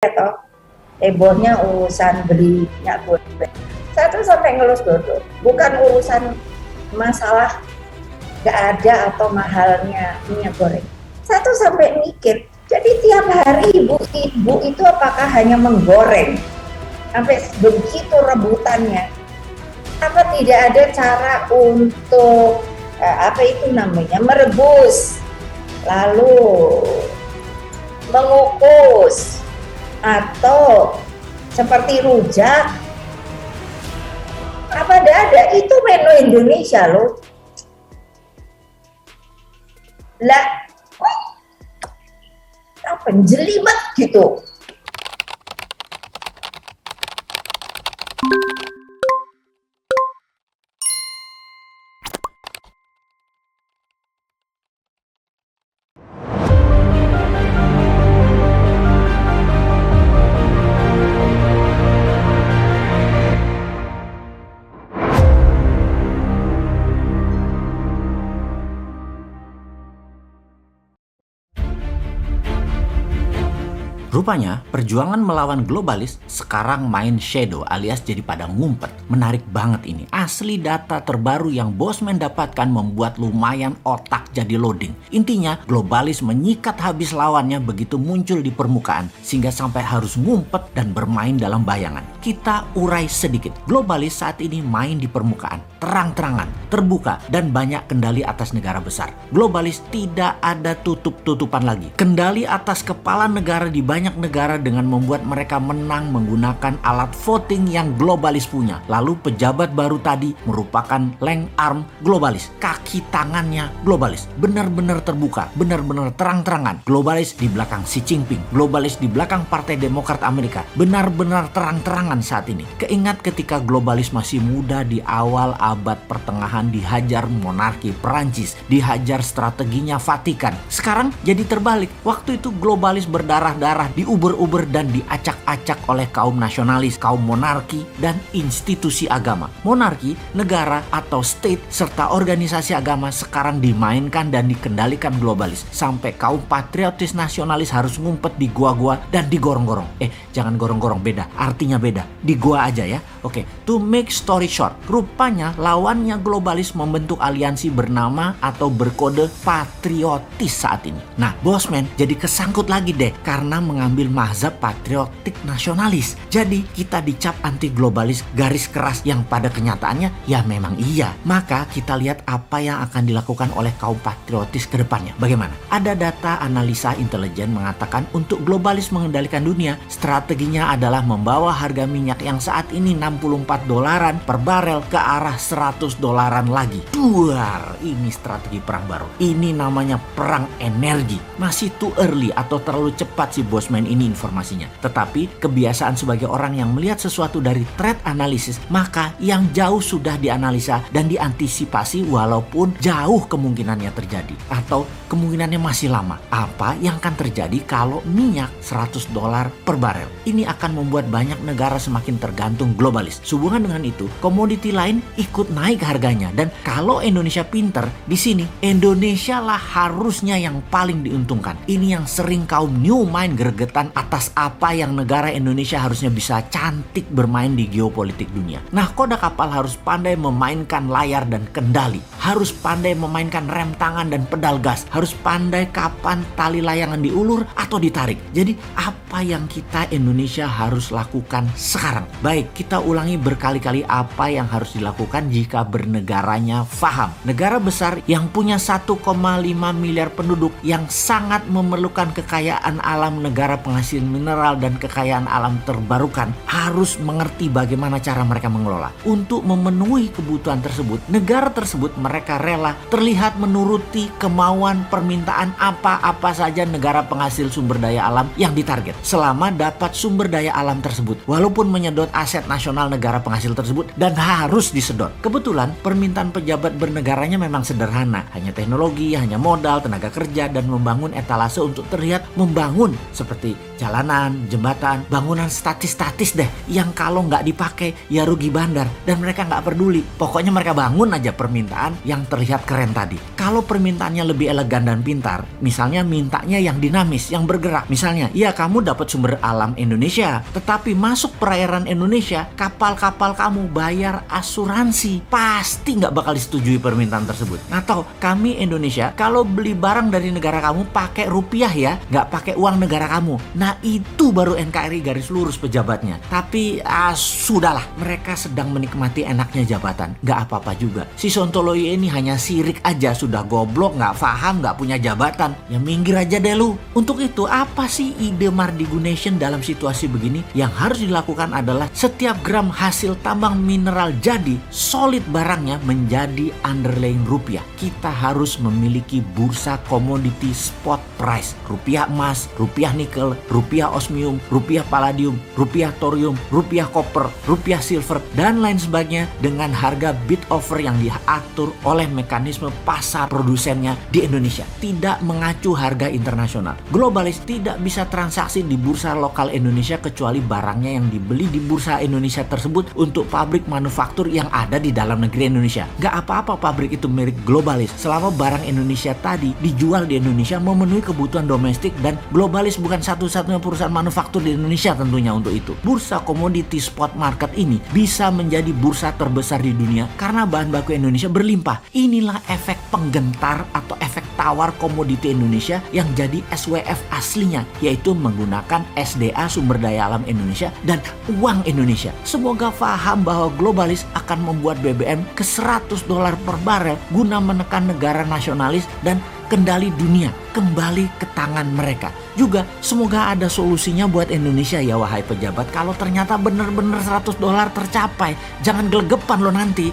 toh hebohnya urusan beli minyak goreng. Saya tuh sampai ngelus dodo, bukan urusan masalah nggak ada atau mahalnya minyak goreng. Saya tuh sampai mikir, jadi tiap hari ibu-ibu itu apakah hanya menggoreng sampai begitu rebutannya? Apa tidak ada cara untuk apa itu namanya merebus, lalu mengukus, atau seperti rujak? Apa ada itu menu Indonesia loh. Lah, apa jelimet gitu. Rupanya, perjuangan melawan globalis sekarang main shadow alias jadi pada ngumpet. Menarik banget ini. Asli data terbaru yang Bosman dapatkan membuat lumayan otak jadi loading. Intinya, globalis menyikat habis lawannya begitu muncul di permukaan, sehingga sampai harus ngumpet dan bermain dalam bayangan. Kita urai sedikit. Globalis saat ini main di permukaan, terang-terangan, terbuka, dan banyak kendali atas negara besar. Globalis tidak ada tutup-tutupan lagi. Kendali atas kepala negara di banyak negara dengan membuat mereka menang menggunakan alat voting yang globalis punya. Lalu pejabat baru tadi merupakan leng arm globalis. Kaki tangannya globalis. Benar-benar terbuka, benar-benar terang-terangan. Globalis di belakang Xi Jinping, globalis di belakang Partai Demokrat Amerika. Benar-benar terang-terangan saat ini. Keingat ketika globalis masih muda di awal abad pertengahan dihajar monarki Perancis, dihajar strateginya Vatikan. Sekarang jadi terbalik. Waktu itu globalis berdarah-darah, diuber-uber dan diacak-acak oleh kaum nasionalis, kaum monarki, dan institusi agama. Monarki, negara atau state, serta organisasi agama sekarang dimainkan dan dikendalikan globalis. Sampai kaum patriotis nasionalis harus ngumpet di gua-gua dan digorong-gorong. Jangan gorong-gorong, beda. Artinya beda. Di gua aja ya. Oke, to make story short, rupanya lawannya globalis membentuk aliansi bernama atau berkode patriotis saat ini. Nah, Bosman jadi kesangkut lagi deh karena mengambil mazhab patriotik nasionalis. Jadi kita dicap anti globalis garis keras yang pada kenyataannya ya memang iya. Maka kita lihat apa yang akan dilakukan oleh kaum patriotis ke depannya. Bagaimana? Ada data analisa intelijen mengatakan untuk globalis mengendalikan dunia, strateginya adalah membawa harga minyak yang saat ini $64 per barel ke arah $100 lagi. Duar, ini strategi perang baru. Ini namanya perang energi. Masih too early atau terlalu cepat si Bosman ini informasinya. Tetapi kebiasaan sebagai orang yang melihat sesuatu dari threat analysis, maka yang jauh sudah dianalisa dan diantisipasi walaupun jauh kemungkinannya terjadi atau kemungkinannya masih lama. Apa yang akan terjadi kalau minyak $100 per barel? Ini akan membuat banyak negara semakin tergantung globalis. Sehubungan dengan itu, komoditi lain ikut naik harganya. Dan kalau Indonesia pinter, di sini Indonesia lah harusnya yang paling diuntungkan. Ini yang sering kaum new mind gregetan atas apa yang negara Indonesia harusnya bisa cantik bermain di geopolitik dunia. Nah, koda kapal harus pandai memainkan layar dan kendali. Harus pandai memainkan rem tangan dan pedal gas. Harus pandai kapan tali layangan diulur atau ditarik. Jadi, apa yang kita Indonesia harus lakukan sekarang? Baik, kita ulangi berkali-kali apa yang harus dilakukan jika bernegaranya faham. Negara besar yang punya 1,5 miliar penduduk yang sangat memerlukan kekayaan alam, negara penghasil mineral dan kekayaan alam terbarukan harus mengerti bagaimana cara mereka mengelola. Untuk memenuhi kebutuhan tersebut, negara tersebut mereka rela terlihat menuruti kemauan permintaan apa-apa saja negara penghasil sumber daya alam yang ditarget selama dapat sumber daya alam tersebut, walaupun menyedot aset nasional negara penghasil tersebut dan harus disedot. Kebetulan permintaan pejabat bernegaranya memang sederhana, hanya teknologi, hanya modal, tenaga kerja, dan membangun etalase untuk terlihat membangun seperti jalanan, jembatan, bangunan statis-statis deh yang kalau nggak dipakai ya rugi bandar dan mereka nggak peduli. Pokoknya mereka bangun aja permintaan yang terlihat keren tadi. Kalau permintaannya lebih elegan dan pintar, misalnya mintanya yang dinamis, yang bergerak. Misalnya, ya kamu dapat sumber alam Indonesia, tetapi masuk perairan Indonesia, kapal-kapal kamu bayar asuransi. Pasti nggak bakal disetujui permintaan tersebut. Atau kami Indonesia, kalau beli barang dari negara kamu pakai rupiah ya, nggak pakai uang negara kamu. Nah itu baru NKRI garis lurus pejabatnya. Tapi sudahlah, mereka sedang menikmati enaknya jabatan. Nggak apa-apa juga. Si Sontoloyo ini hanya sirik aja, sudah goblok, nggak paham, nggak punya jabatan. Ya minggir aja deh lu. Untuk itu, apa sih ide Mardigu Nation dalam situasi begini? Yang harus dilakukan adalah setiap gram hasil tambang mineral jadi, solid barangnya menjadi underlying rupiah. Kita harus memiliki bursa komoditi spot price. Rupiah emas, rupiah nikel, rupiah osmium, rupiah palladium, rupiah thorium, rupiah koper, rupiah silver, dan lain sebagainya dengan harga bid offer yang diatur oleh mekanisme pasar produsennya di Indonesia. Tidak mengacu harga internasional. Globalis tidak bisa transaksi di bursa lokal Indonesia kecuali barangnya yang dibeli di bursa Indonesia tersebut untuk pabrik manufaktur yang ada di dalam negeri Indonesia. Gak apa-apa pabrik itu milik globalis selama barang Indonesia tadi dijual di Indonesia memenuhi kebutuhan domestik, dan globalis bukan satu-satunya perusahaan manufaktur di Indonesia tentunya untuk itu. Bursa komoditi spot market ini bisa menjadi bursa terbesar di dunia karena bahan baku Indonesia berlimpah. Inilah efek penggentar atau efek tawar komoditi Indonesia yang jadi SWF aslinya, yaitu menggunakan SDA sumber daya alam Indonesia dan uang Indonesia. Semoga paham bahwa globalis akan membuat BBM ke $100 per barel guna menekan negara nasionalis dan kendali dunia kembali ke tangan mereka. Juga semoga ada solusinya buat Indonesia ya wahai pejabat. Kalau ternyata benar-benar $100 tercapai, jangan gelegepan lo nanti.